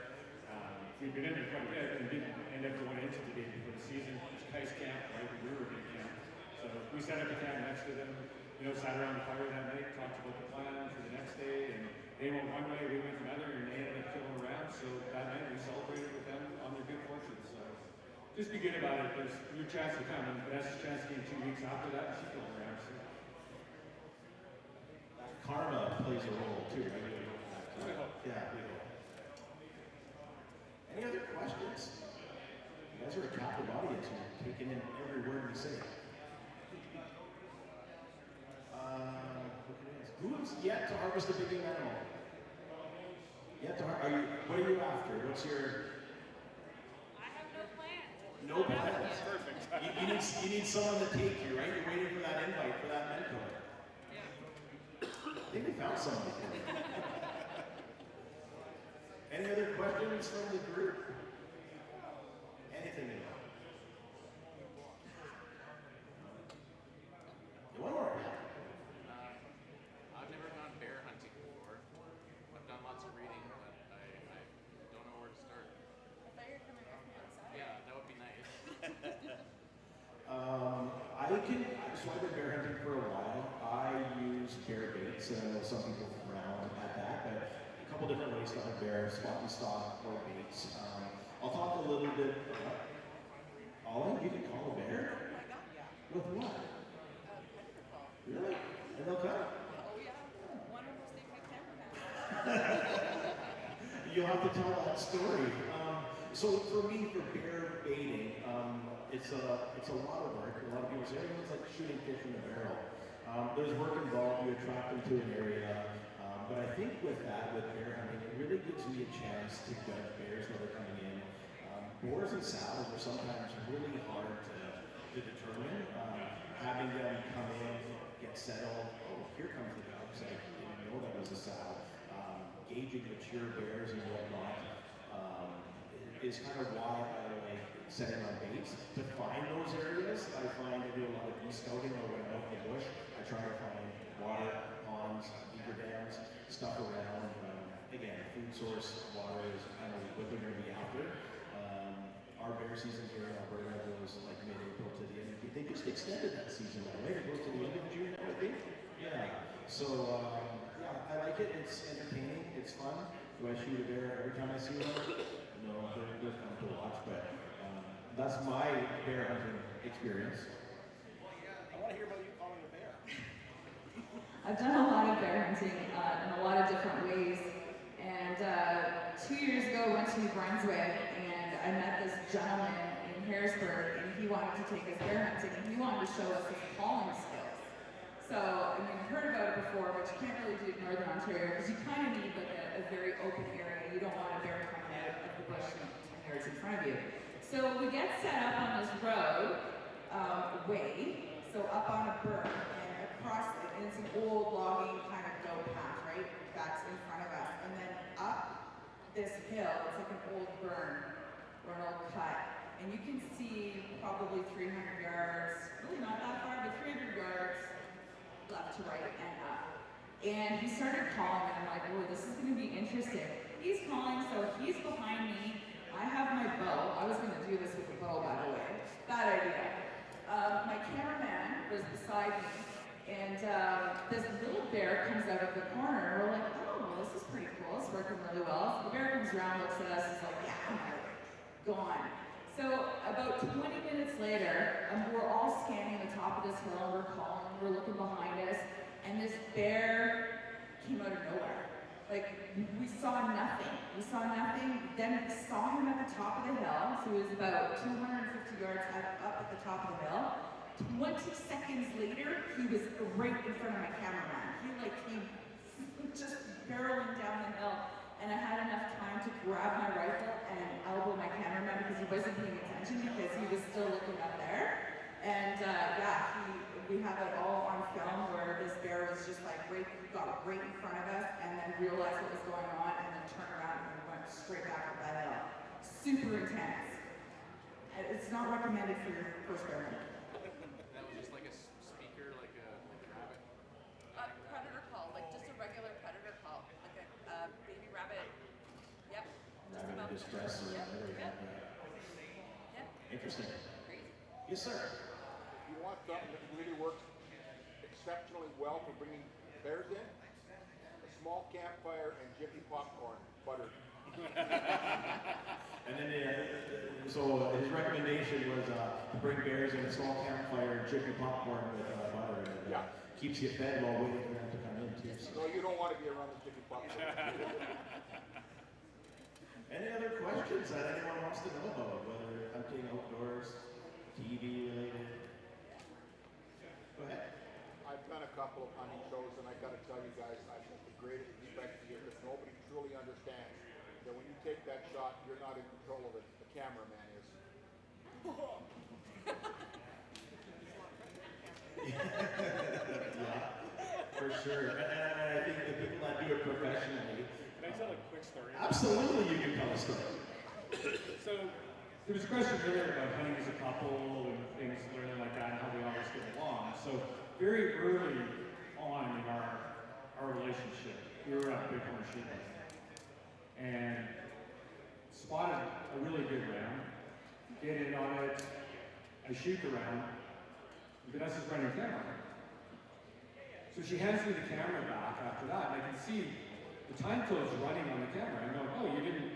Speaker 3: We've been in there quite a bit and didn't end up going into the day before the season. It was Kai's camp, right? We were a big camp. So we set up a camp next to them, you know, sat around the fire that night, talked about the plan for the next day, and they went one way, we went another, and they ended up killing a ram. So that night we celebrated with them on their good fortune. So just be good about it. There's your chance to come, and Vanessa's chance came 2 weeks after that, and she killed a ram. So.
Speaker 2: Karma plays a role too, right? Yeah, we hope. Any other questions? You guys are a captive audience. You're taking in every word we say. Who's yet to harvest a big game animal? Yet to what are you after? What's your...
Speaker 5: I have no plans.
Speaker 2: No plans? Perfect. You need someone to take you, right? You're waiting for that invite, for that mentor.
Speaker 5: Yeah.
Speaker 2: I think we found somebody. Any other questions from the group? Anything at all? One more.
Speaker 11: I've never gone bear hunting before. I've done lots of reading, but I don't know where to start.
Speaker 6: I thought you were coming from outside.
Speaker 11: Yeah, that would be nice.
Speaker 2: So I've been bear hunting for a while. I use bear baits, and I know some people frown at that, but a couple different ways to hunt bear, spot and stalk, or baits. I'll talk a little bit about Ollie, you can call a bear?
Speaker 7: Oh my God, yeah.
Speaker 2: With what? have to tell that story. So for me, for bear baiting, it's a lot of work. A lot of people say, oh, it's like shooting fish in a barrel. There's work involved. You attract them to an area. But I think with that, with bear hunting, it really gives me a chance to judge bears that are coming in. Boars and sows are sometimes really hard to determine. Having them come in, get settled, oh, here comes the cubs, I didn't know that was a sow. Gauging mature bears and whatnot is kind of why I like setting on baits. To find those areas, I find I do a lot of e-scouting or when I'm out in the bush, I try to find water, ponds, beaver dams, stuff around. Again, food source, water is kind of what they're going to be after. Our bear season here in Alberta goes like mid-April to the end. They just extended that season now, right? It goes to the end of June now, I think. Yeah. So yeah, I like it. It's entertaining. It's fun. Do I shoot a bear every time I see one? No, they're fun to watch. But that's my bear hunting experience. I want to hear about you calling a bear.
Speaker 6: I've done a lot of bear hunting in a lot of different ways. And 2 years ago, I went to New Brunswick and I met this gentleman in Harrisburg, and he wanted to take us bear hunting, and he wanted to show us his calling skills. So, I mean, I've heard about it before, but you can't really do it in Northern Ontario because you kind of need like a very open area. You don't want a bear coming out of the bush 10 yards in front of you. So we get set up on this road way, so up on a berm, and across, and it's an old logging kind of go path, right? That's in front of us, and then up this hill, it's like an old burn or an old cut, and you can see probably 300 yards, really not that far, but 300 yards left to right and up. And he started calling, and I'm like, oh, this is going to be interesting. He's calling, so he's behind me. I have my bow. I was going to do this with a bow, by the way. Bad idea. My cameraman was beside me, and this little bear comes out of the corner, and we're like, oh, well, this is pretty cool. It's working really well. So the bear comes around, looks at us, and is like, yeah, I'm out. Gone. So about 20 minutes later, we're all scanning the top of this hill, and we're calling, we're looking behind us, and this bear came out of nowhere. Like, we saw nothing. We saw nothing. Then we saw him at the top of the hill, so he was about 250 yards up at the top of the hill. 20 seconds later, he was right in front of my cameraman. He like came just barreling down the hill, and I had enough time to grab my rifle and elbow my cameraman because he wasn't paying attention because he was still looking up there. And yeah, we have it all on film where this bear was just like got right in front of us and then realized what was going on and then turned around and went straight back up that hill. Super intense. It's not recommended for your first bear hunt.
Speaker 11: That was just like a speaker, like a rabbit.
Speaker 6: Predator call, like just a regular predator call, like a baby rabbit. Yep.
Speaker 2: Rabbit in distress or whatever.
Speaker 6: Yep.
Speaker 2: Interesting.
Speaker 6: Crazy.
Speaker 2: Yes, sir.
Speaker 13: If you want something that really works exceptionally well for bringing bears in, a small campfire and Jiffy popcorn, buttered.
Speaker 2: And then, so his recommendation was to bring bears in a small campfire and Jiffy popcorn with butter. And,
Speaker 13: Yeah.
Speaker 2: Keeps you fed while waiting for them to come in, too. So.
Speaker 13: No, you don't want to be around the Jiffy popcorn.
Speaker 2: Any other questions that anyone wants to know about, whether hunting outdoors, TV related? Go ahead.
Speaker 13: I've done a couple of hunting shows, and I got to tell you guys, I have the greatest respect for you because nobody truly understands that when you take that shot, you're not in control of it. The cameraman is.
Speaker 2: Yeah, for sure. And I think the people that do it professionally.
Speaker 3: Can I tell a quick story?
Speaker 2: Absolutely, you can tell a story.
Speaker 3: So there was a question earlier about hunting as a couple and things like that and how we always get along. So very early on in our relationship, we were at Bighorn Sheep and spotted a really good round. Get in on it. I shoot the round. Vanessa's running the camera. So she hands me the camera back after that, and I can see the time code's running on the camera. I go, oh, you didn't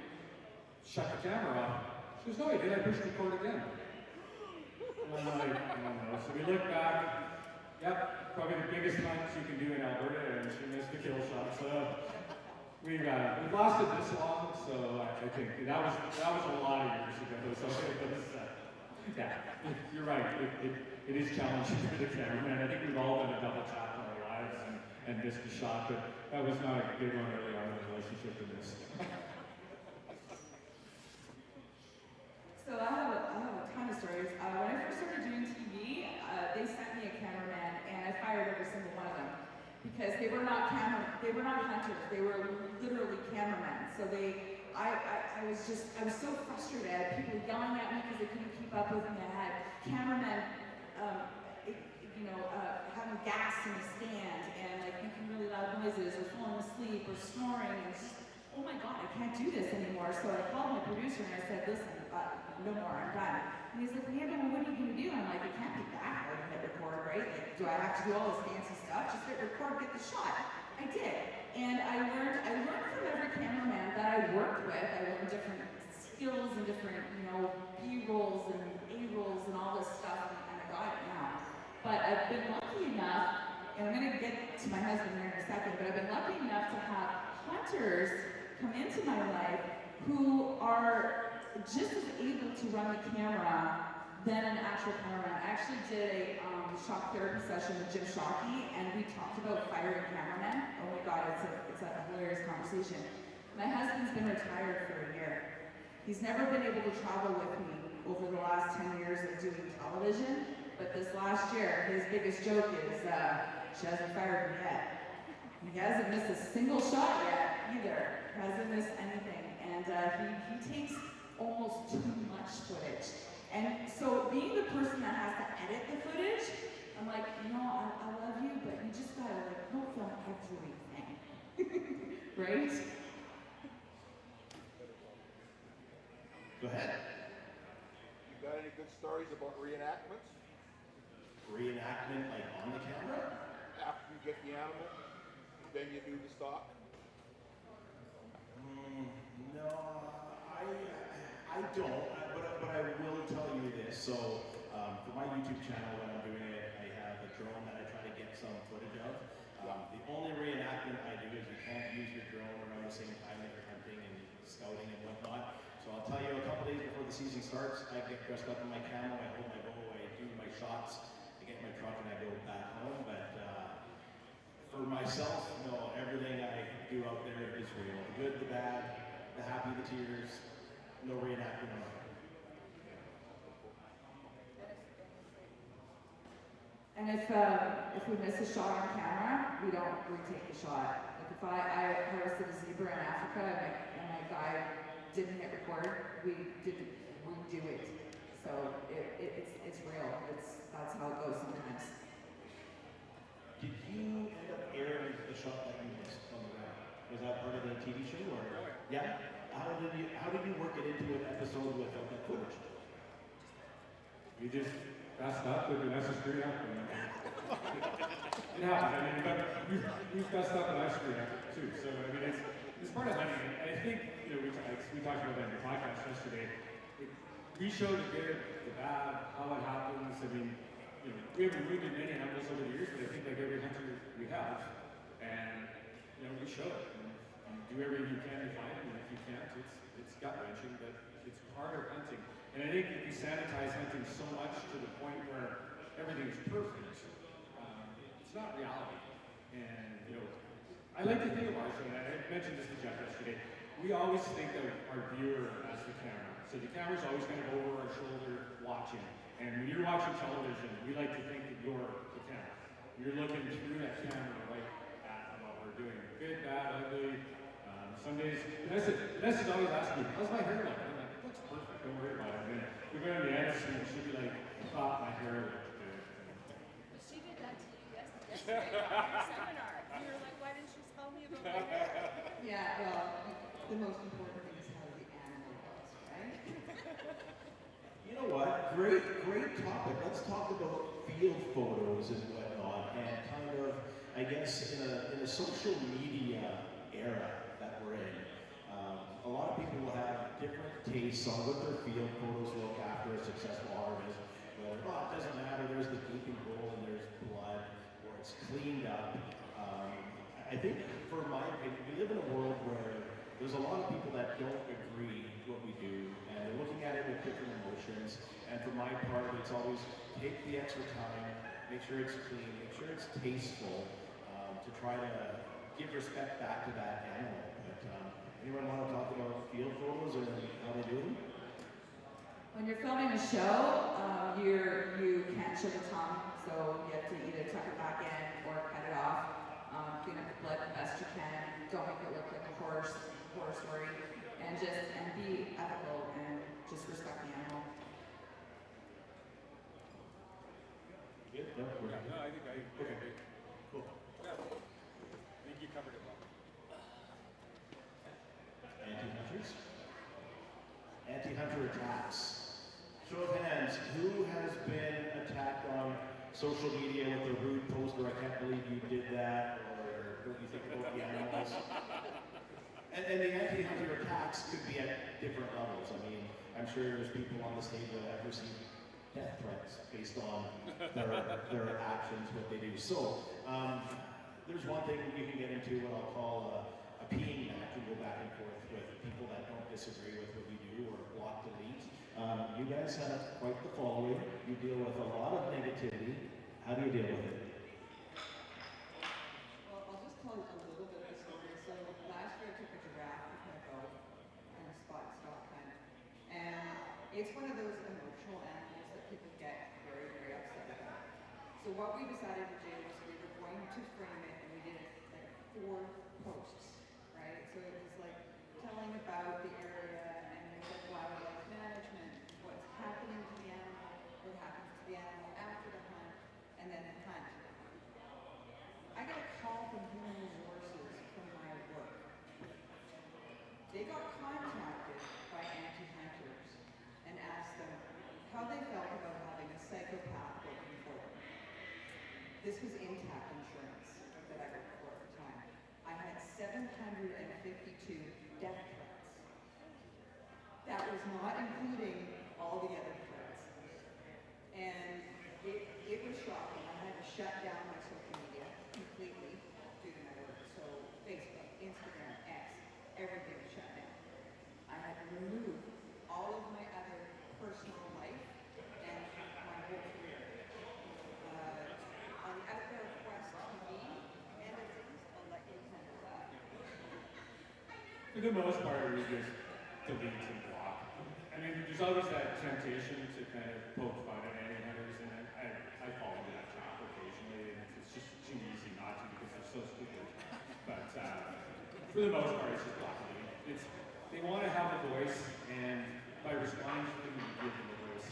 Speaker 3: shut the camera off. She goes, no, I did. I pushed record again. And I'm like, I don't know. So we look back. Yep, probably the biggest hunt you can do in Alberta, and she missed the kill shot. So we've lasted this long, so I think that was a lot of years ago. So it was, yeah, you're right. It is challenging for the cameraman. I think we've all done a double tap in our lives and missed a shot, but that was not a good one early on in the relationship in this.
Speaker 6: So I have a ton of stories. When I first started doing TV, they sent me a cameraman, and I fired every single one of them because they were not hunters. They were literally cameramen. So I was so frustrated. I had people yelling at me because they couldn't keep up with me. I had cameramen, having gas in the stand and like making really loud noises or falling asleep or snoring. And it's just, oh my God, I can't do this anymore. So I called my producer and I said, listen, no more, I'm done. And he's like, yeah, but what are you going to do? And I'm like, it can't be that hard to hit record, right? Like, do I have to do all this fancy stuff? Just hit record, get the shot. I did. And I learned from every cameraman that I worked with. I learned different skills and different, B-rolls and A-rolls and all this stuff, and I got it now. But I've been lucky enough, and I'm going to get to my husband here in a second, but I've been lucky enough to have hunters come into my life who are just as able to run the camera than an actual cameraman. I actually did a shock therapy session with Geoff Schwanky, and we talked about firing cameramen. Oh my God, it's a hilarious conversation. My husband's been retired for a year. He's never been able to travel with me over the last 10 years of doing television, but this last year, his biggest joke is, she hasn't fired me yet. He hasn't missed a single shot yet, either. Hasn't missed anything. And he takes almost too much footage. And so being the person that has to edit the footage, I'm like, I love you, but you just gotta don't film everything. Right?
Speaker 2: Go ahead.
Speaker 13: You got any good stories about reenactments?
Speaker 2: Reenactment, like on the camera?
Speaker 13: After you get the animal, then you do the stock?
Speaker 2: No, I don't, but I will tell you this. So for my YouTube channel, when I'm doing it, I have a drone that I try to get some footage of. The only reenactment I do is you can't use your drone around the same time that you're hunting and scouting and whatnot. So I'll tell you, a couple days before the season starts, I get dressed up in my camo, I hold my bow, I do my shots, I get in my truck and I go back home. But for myself, no, everything I do out there is real. The good, the bad, the happy, the tears, no reenactment on it.
Speaker 6: And if we miss a shot on camera, we don't retake the shot. Like if I harvested a zebra in Africa and my guy didn't hit record, we didn't redo it. So it's real. That's how it goes sometimes.
Speaker 2: Did you end up airing the shot that you missed on the ground? Was that part of the TV show or? Yeah. How did you work it into an episode without that footage?
Speaker 3: We just messed up and Vanessa screwed up. It happens. I mean, we've messed up and I've screwed up too. So I mean, it's part of hunting. And I think we talked about that in the podcast yesterday. We show the good, the bad, how it happens. I mean, we haven't wounded many animals over the years, but I think like every hunter we have, and we show it. And you do everything you can to find it, and if you can't, it's gut wrenching, but it's part of hunting. And I think we sanitize hunting so much to the point where everything is perfect. It's not reality. And I like to think of our show, and I mentioned this to Geoff yesterday. We always think of our viewer as the camera. So the camera's always kind of over our shoulder watching. And when you're watching television, we like to think that you're the camera. You're looking through that camera right at what we're doing. Good, bad, ugly. Some days, Vanessa's always asking me, how's my hair like? I'm like, it looks perfect, don't worry about it. And then we go in the edit scene, she'll be like, I thought my hair looked good.
Speaker 5: She did that to you yesterday at your seminar. You were like, why didn't you tell me about my hair?
Speaker 7: Yeah, well, the most important thing is how the animal looks, right?
Speaker 2: You know what? Great topic. Let's talk about field photos and whatnot, and kind of, I guess, in a social media era that we're in. A lot of people will have different tastes on what their field photos look after a successful harvest. Whether, it doesn't matter, there's the gaping hole and there's blood, or it's cleaned up. I I think, for my opinion, we live in a world where there's a lot of people that don't agree what we do, and they're looking at it with different emotions. And for my part, it's always take the extra time, make sure it's clean, make sure it's tasteful, to try to give respect back to that animal. But anyone want to talk about field photos and how they do them?
Speaker 6: When you're filming a show, you can't show the tongue, so you have to either tuck it back in or cut it off. Clean up the blood the best you can. Don't make it look like a horror story, and be ethical and just respect the animal.
Speaker 2: Good. No, we're not.
Speaker 8: No, I think
Speaker 2: Okay. Cool.
Speaker 8: yeah. I think you covered it well.
Speaker 2: Anti-hunters? Anti-hunter attacks. Show of hands, who has been attacked on social media with a rude post or I can't believe you did that, or don't you think about the animals? And the anti-hunter attacks could be at different levels. I mean, I'm sure there's people on the stage that have received death threats based on their actions, what they do. So, there's one thing you can get into what I'll call a peeing match and go back and forth with people that don't disagree with what you do or block delete. You guys have quite the following. You deal with a lot of negativity. How do you deal with it?
Speaker 7: Well, I'll just tell a little bit of a story. So last year I took a giraffe with my bow and a spot stock hunt. And it's one of those emotional animals that people get very, very upset about. So what we decided to do was we were going to frame it, and we did it like 4 posts, right? So it was like telling about the area, and there's like wildlife management, what's happening to the animal, what happens to the animal after the hunt, and then the hunt. I got a call from human resources from my work. They got contacted by anti-hunters and asked them how they felt about having a psychopath working for them. This was Intact Insurance that I worked for at the time. I had 752 death threats. That was not including all the other threats. And it was shocking. I had to shut down my social media completely due to my work. So Facebook, Instagram, X, everything was shut down. I had to remove all of my other personal life and my whole career. On the Outdoor Quest TV and the things, I'll let you handle that.
Speaker 3: For the most part, we just delete and block. I mean, there's always that temptation to kind of poke fun at anti-hunters, and I fall into that trap occasionally, and it's just too easy not to because they're so stupid. But for the most part, it's just blocking. They want to have a voice, and by responding to them, you give them a voice.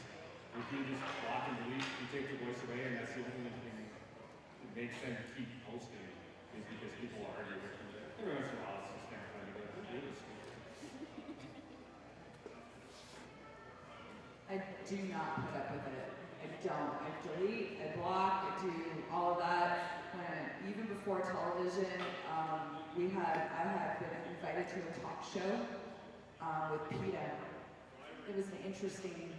Speaker 3: If you just block and delete, you take the voice away, and that's the only thing that makes them keep posting, is because people argue with them. Every once in a while, it's just kind of funny, but they're really stupid.
Speaker 6: I do not put up with it. I don't. I delete, I block, I do all of that. Even before television, I had been invited to a talk show with PETA. It was an interesting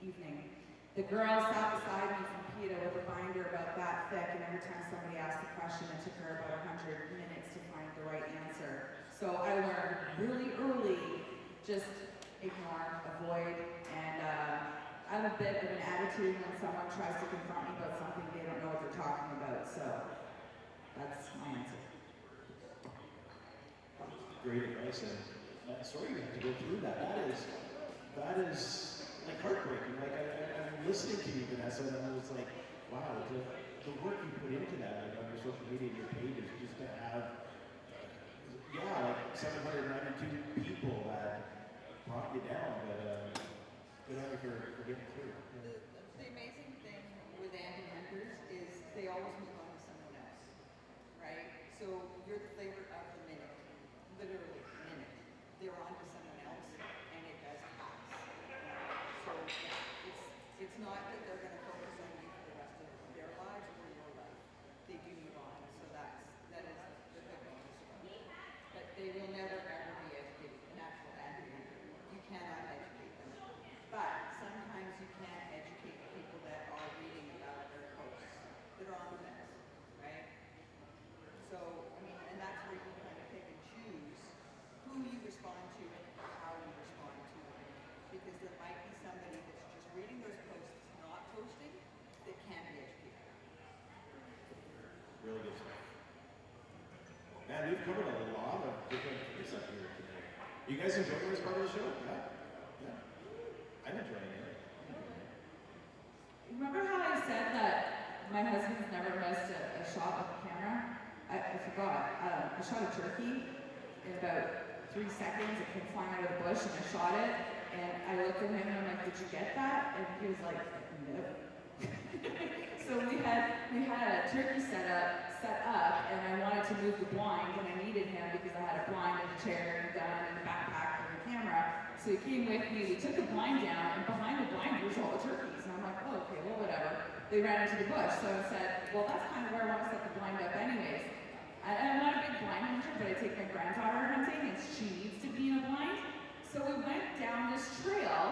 Speaker 6: evening. The girl sat beside me from PETA with a binder about that thick, and every time somebody asked a question, it took her about 100 minutes to find the right answer. So I learned really early, just ignore, avoid, and I have a bit of an attitude when someone tries to confront me about something they don't know what they're talking about, so that's my answer.
Speaker 2: Great advice, and sorry you have to go through that. That is like heartbreaking. Like I'm listening to you, Vanessa, and I was like, wow, the work you put into that, like on your social media and your pages, just to have, like 792 people that brought you down, but good on you for getting through. Yeah.
Speaker 7: The amazing thing with anti-hunters is they always move on to someone else, right? So you're the flavor of the minute, literally minute. They're on to someone else, and it does pass. So yeah, it's not that they're going to focus on you for the rest of their lives or your life. They do move on, so that is the good news. But they will never ever be educated, an actual anti-hunter. You cannot educate them. But sometimes you can educate people that are reading about their posts that are on the fence, right? So, I mean, and that's
Speaker 2: really good stuff. Man, we've covered a lot of different things up here today. You guys enjoying this part of the show? Yeah? Yeah. I'm enjoying it.
Speaker 6: Remember how I said that my husband's never missed a shot with the camera? I forgot. I shot a turkey in about 3 seconds. It came flying out of the bush and I shot it. And I looked at him and I'm like, did you get that? And he was like, no. So we had a turkey set up, and I wanted to move the blind, and I needed him because I had a blind and a chair and a gun and a backpack and a camera. So he came with me. We took the blind down, and behind the blind was all the turkeys. And I'm like, oh, okay, well, whatever. They ran into the bush, so I said, well, that's kind of where I want to set the blind up, anyways. I'm not a big blind hunter, but I take my granddaughter hunting, and she needs to be in a blind. So we went down this trail,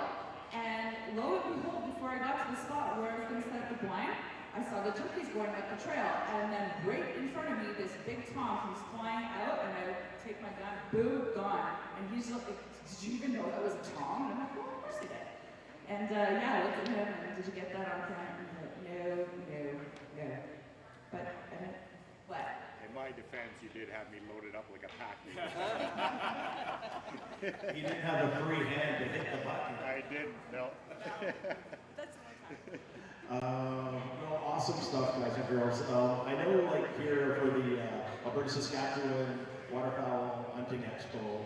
Speaker 6: and lo and behold, before I got to the spot where I was going to set up the blind, I saw the turkeys going up the trail, and then right in front of me, this big tom comes flying out, and I take my gun, boom, gone. And he's like, did you even know that was a tom? And I'm like, well, of course I did. And yeah, I looked at him, and did you get that on camera? And he's like, no. But I didn't, what?
Speaker 13: In my defense, you did have me loaded up like a pack.
Speaker 2: You didn't have a free hand to hit the button.
Speaker 13: I didn't, no.
Speaker 5: That's my time.
Speaker 2: No, awesome stuff, guys and girls. I know, like here for the Alberta Saskatchewan Waterfowl Hunting Expo,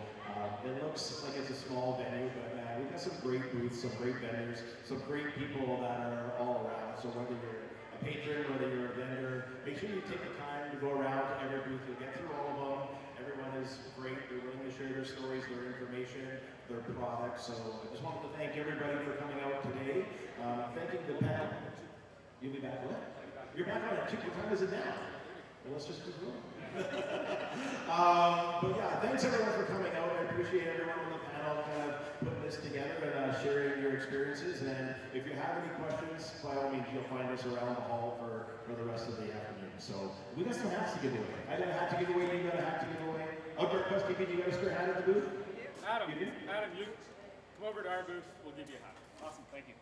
Speaker 2: it looks like it's a small venue, but we've got some great booths, some great vendors, some great people that are all around. So whether you're a patron, whether you're a vendor, make sure you take the time to go around to every booth. You'll get through all of them. Everyone is great. They're willing to share their stories, their information, their products. So I just wanted to thank everybody for coming out today. Thanking the panel. You'll be back when? You're back on at 2. What time is it now? Well, let's just keep going. But yeah, thanks everyone for coming out. I appreciate everyone on the panel kind of putting this together and sharing your experiences. And if you have any questions, by all means, you'll find us around the hall for the rest of the afternoon. So we got some hats to give away. I got a hat to give away. You got a hat to give away. Outdoor Quest TV, you got a spare hat at the booth?
Speaker 8: Adam, you come over to our booth. We'll give you a hat.
Speaker 4: Awesome, thank you.